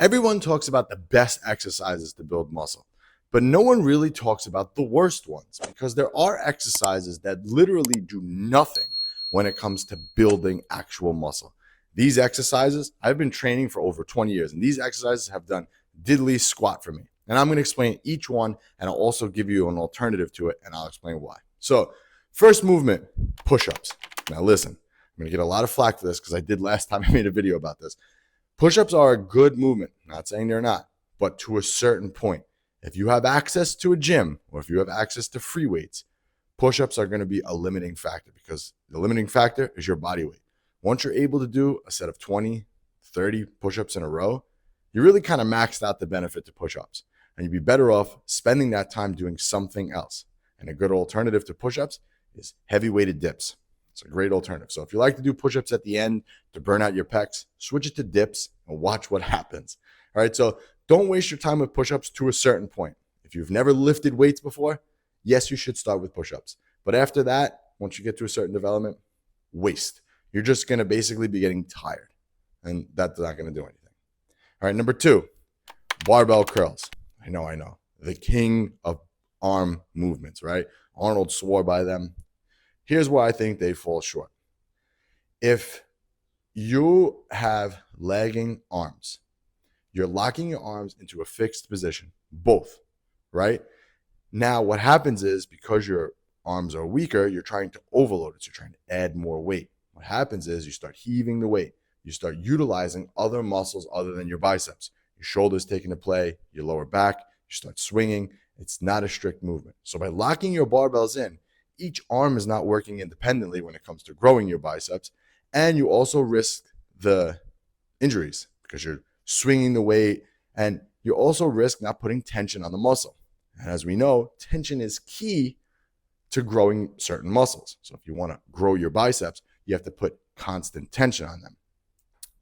Everyone talks about the best exercises to build muscle, but no one really talks about the worst ones because there are exercises that literally do nothing when it comes to building actual muscle. These exercises, I've been training for over 20 years, and these exercises have done diddly squat for me. And I'm going to explain each one, and I'll also give you an alternative to it, and I'll explain why. So, first movement, push-ups. Now listen, I'm going to get a lot of flack for this because I did last time I made a video about this. Push-ups are a good movement. Not saying they're not, but to a certain point. If you have access to a gym or if you have access to free weights, push-ups are going to be a limiting factor because the limiting factor is your body weight. Once you're able to do a set of 20, 30 push-ups in a row, you really kind of maxed out the benefit to push-ups. And you'd be better off spending that time doing something else. And a good alternative to push-ups is heavy-weighted dips. It's a great alternative. So if you like to do push-ups at the end to burn out your pecs, switch it to dips and watch what happens. All right, so don't waste your time with push-ups to a certain point. If you've never lifted weights before, yes, you should start with push-ups. But after that, once you get to a certain development, waste. You're just going to basically be getting tired, and that's not going to do anything. All right, number 2, barbell curls. I know. The king of arm movements, right? Arnold swore by them. Here's where I think they fall short. If you have lagging arms, you're locking your arms into a fixed position, both, right? Now, what happens is because your arms are weaker, you're trying to overload it. So you're trying to add more weight. What happens is you start heaving the weight. You start utilizing other muscles other than your biceps. Your shoulders take into play, your lower back, you start swinging. It's not a strict movement. So by locking your barbells in, each arm is not working independently when it comes to growing your biceps. And you also risk the injuries because you're swinging the weight, and you also risk not putting tension on the muscle. And as we know, tension is key to growing certain muscles. So if you want to grow your biceps, you have to put constant tension on them.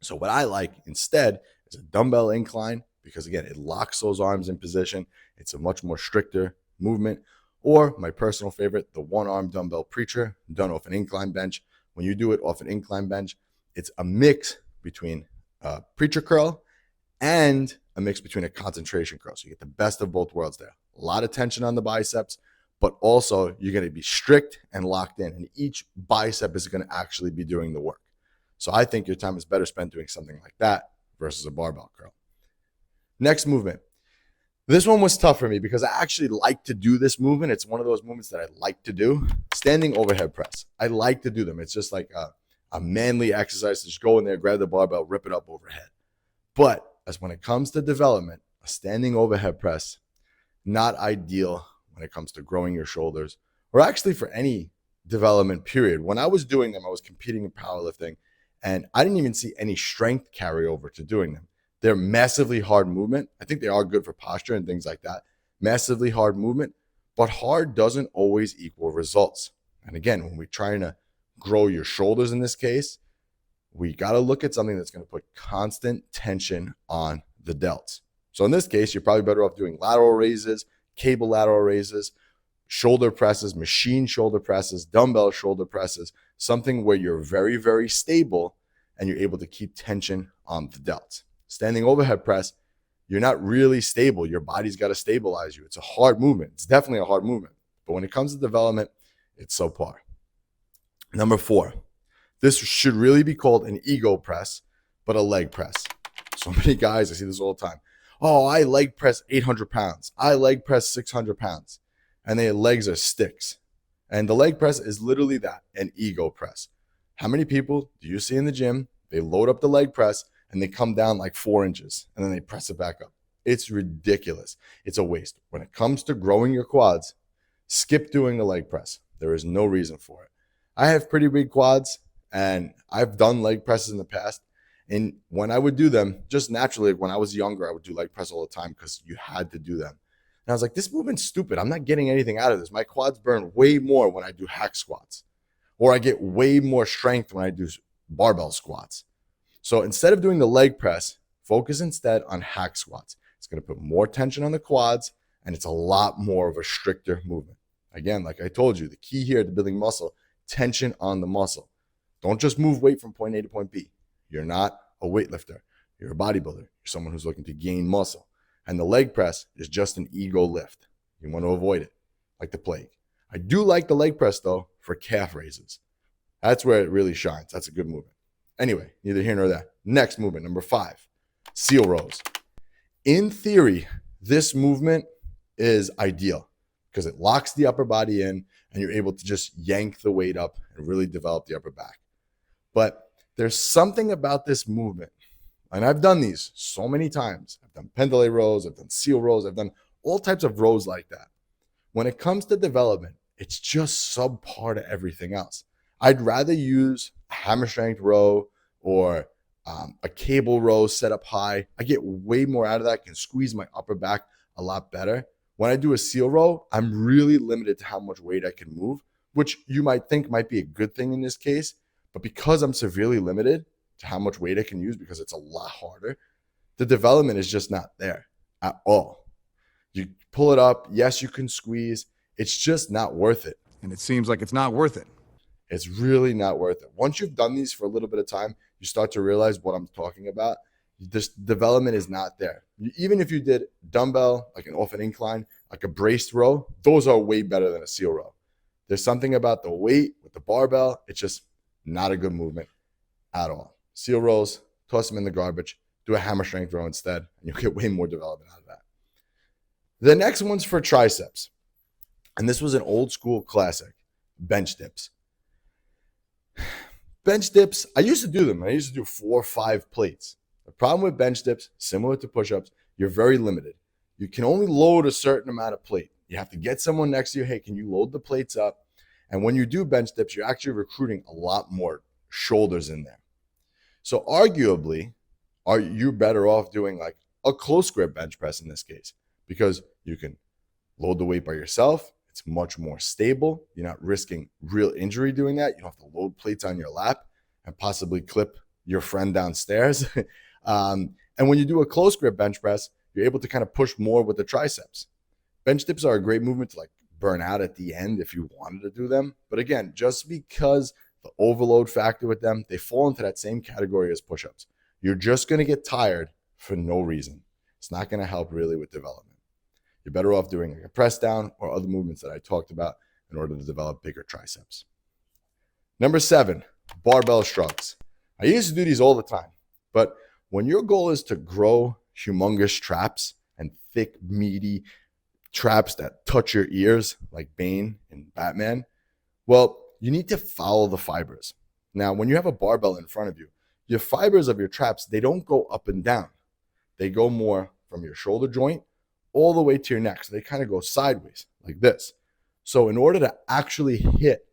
So what I like instead is a dumbbell incline because, again, it locks those arms in position. It's a much more stricter movement. Or my personal favorite, the one-arm dumbbell preacher done off an incline bench. When you do it off an incline bench, it's a mix between a preacher curl and a mix between a concentration curl. So you get the best of both worlds there. A lot of tension on the biceps, but also you're going to be strict and locked in. And each bicep is going to actually be doing the work. So I think your time is better spent doing something like that versus a barbell curl. Next movement. This one was tough for me because I actually like to do this movement. It's one of those movements that I like to do. Standing overhead press. I like to do them. It's just like a manly exercise to just go in there, grab the barbell, rip it up overhead. But as when it comes to development, a standing overhead press, not ideal when it comes to growing your shoulders or actually for any development period. When I was doing them, I was competing in powerlifting and I didn't even see any strength carryover to doing them. They're massively hard movement. I think they are good for posture and things like that. Massively hard movement, but hard doesn't always equal results. And again, when we're trying to grow your shoulders in this case, we got to look at something that's going to put constant tension on the delts. So in this case, you're probably better off doing lateral raises, cable lateral raises, shoulder presses, machine shoulder presses, dumbbell shoulder presses, something where you're very, very stable and you're able to keep tension on the delts. Standing overhead press, you're not really stable. Your body's got to stabilize you. It's a hard movement. It's definitely a hard movement. But when it comes to development, it's subpar. Number 4, this should really be called an ego press, but a leg press. So many guys, I see this all the time. Oh, I leg press 800 pounds. I leg press 600 pounds. And their legs are sticks. And the leg press is literally that, an ego press. How many people do you see in the gym? They load up the leg press and they come down like 4 inches and then they press it back up. It's ridiculous. It's a waste. When it comes to growing your quads, skip doing the leg press. There is no reason for it. I have pretty big quads and I've done leg presses in the past. And when I would do them, just naturally, when I was younger, I would do leg press all the time because you had to do them. And I was like, this movement's stupid. I'm not getting anything out of this. My quads burn way more when I do hack squats, or I get way more strength when I do barbell squats. So instead of doing the leg press, focus instead on hack squats. It's going to put more tension on the quads, and it's a lot more of a stricter movement. Again, like I told you, the key here to building muscle, tension on the muscle. Don't just move weight from point A to point B. You're not a weightlifter. You're a bodybuilder. You're someone who's looking to gain muscle. And the leg press is just an ego lift. You want to avoid it like the plague. I do like the leg press, though, for calf raises. That's where it really shines. That's a good movement. Anyway, neither here nor there. Next movement, number 5, seal rows. In theory, this movement is ideal because it locks the upper body in and you're able to just yank the weight up and really develop the upper back. But there's something about this movement, and I've done these so many times. I've done pendlay rows, I've done seal rows, I've done all types of rows like that. When it comes to development, it's just subpar to everything else. I'd rather use a hammer strength row or a cable row set up high. I get way more out of that. I can squeeze my upper back a lot better. When I do a seal row, I'm really limited to how much weight I can move, which you might think might be a good thing in this case. But because I'm severely limited to how much weight I can use because it's a lot harder, the development is just not there at all. You pull it up. Yes, you can squeeze. It's just not worth it. And it seems like it's not worth it. It's really not worth it. Once you've done these for a little bit of time, you start to realize what I'm talking about. This development is not there. Even if you did dumbbell, like an off an incline, like a braced row, those are way better than a seal row. There's something about the weight with the barbell. It's just not a good movement at all. Seal rows, toss them in the garbage, do a hammer strength row instead, and you'll get way more development out of that. The next one's for triceps. And this was an old school classic, bench dips. Bench dips, I used to do them. I used to do 4 or 5 plates. The problem with bench dips, similar to push-ups, you're very limited. You can only load a certain amount of plate. You have to get someone next to you. Hey, can you load the plates up? And when you do bench dips, you're actually recruiting a lot more shoulders in there. So arguably, are you better off doing like a close grip bench press in this case? Because you can load the weight by yourself. It's much more stable. You're not risking real injury doing that. You don't have to load plates on your lap and possibly clip your friend downstairs. And when you do a close grip bench press, you're able to kind of push more with the triceps. Bench dips are a great movement to like burn out at the end if you wanted to do them. But again, just because the overload factor with them, they fall into that same category as push-ups. You're just going to get tired for no reason. It's not going to help really with development. You're better off doing like a press down or other movements that I talked about in order to develop bigger triceps. Number 7, barbell shrugs. I used to do these all the time, but when your goal is to grow humongous traps and thick, meaty traps that touch your ears like Bane in Batman, well, you need to follow the fibers. Now, when you have a barbell in front of you, your fibers of your traps, they don't go up and down. They go more from your shoulder joint all the way to your neck. So they kind of go sideways like this. So in order to actually hit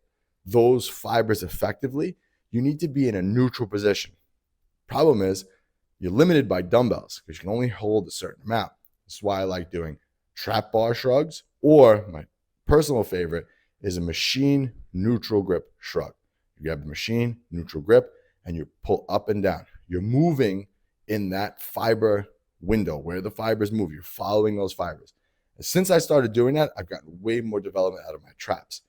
those fibers effectively, you need to be in a neutral position. Problem is, you're limited by dumbbells because you can only hold a certain amount. That's why I like doing trap bar shrugs, or my personal favorite is a machine neutral grip shrug. You grab the machine neutral grip and you pull up and down. You're moving in that fiber window where the fibers move. You're following those fibers. And since I started doing that, I've gotten way more development out of my traps.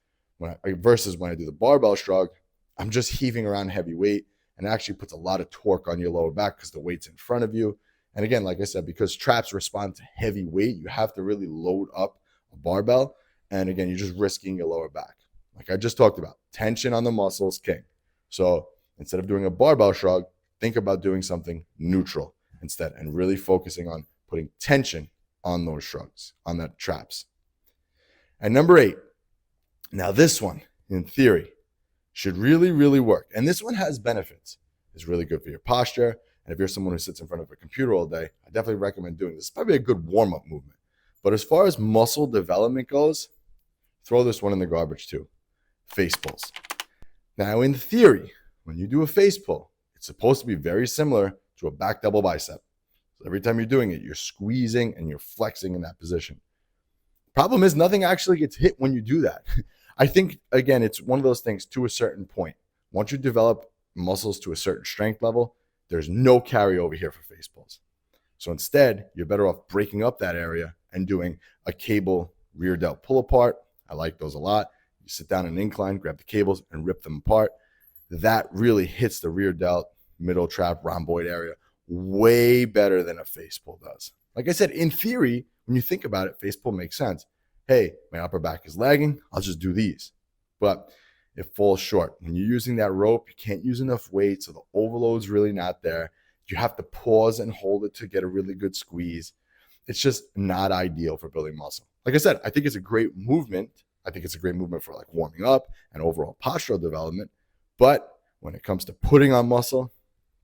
Versus when I do the barbell shrug, I'm just heaving around heavy weight, and it actually puts a lot of torque on your lower back because the weight's in front of you. And again, like I said, because traps respond to heavy weight, you have to really load up a barbell. And again, you're just risking your lower back. Like I just talked about, tension on the muscles, king. So instead of doing a barbell shrug, think about doing something neutral instead and really focusing on putting tension on those shrugs, on that traps. And number 8, now this one, in theory, should really, really work. And this one has benefits. It's really good for your posture. And if you're someone who sits in front of a computer all day, I definitely recommend doing this. It's probably a good warm-up movement. But as far as muscle development goes, throw this one in the garbage too. Face pulls. Now, in theory, when you do a face pull, it's supposed to be very similar to a back double bicep. So every time you're doing it, you're squeezing and you're flexing in that position. Problem is, nothing actually gets hit when you do that. I think, again, it's one of those things to a certain point. Once you develop muscles to a certain strength level, there's no carryover here for face pulls. So instead, you're better off breaking up that area and doing a cable rear delt pull apart. I like those a lot. You sit down in an incline, grab the cables, and rip them apart. That really hits the rear delt, middle trap, rhomboid area way better than a face pull does. Like I said, in theory, when you think about it, face pull makes sense. Hey, my upper back is lagging. I'll just do these. But it falls short. When you're using that rope, you can't use enough weight, so the overload's really not there. You have to pause and hold it to get a really good squeeze. It's just not ideal for building muscle. Like I said, I think it's a great movement. I think it's a great movement for like warming up and overall postural development. But when it comes to putting on muscle,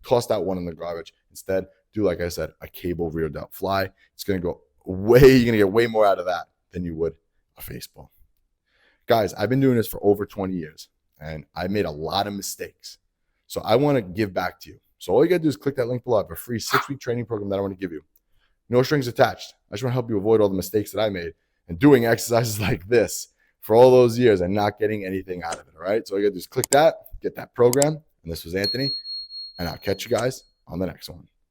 toss that one in the garbage. Instead, do, like I said, a cable rear delt fly. It's going to go you're going to get way more out of that than you would a face pull. Guys, I've been doing this for over 20 years and I made a lot of mistakes. So I want to give back to you. So all you got to do is click that link below. I have a free 6-week training program that I want to give you. No strings attached. I just want to help you avoid all the mistakes that I made and doing exercises like this for all those years and not getting anything out of it. All right. So all you got to do is click that, get that program. And this was Anthony. And I'll catch you guys on the next one.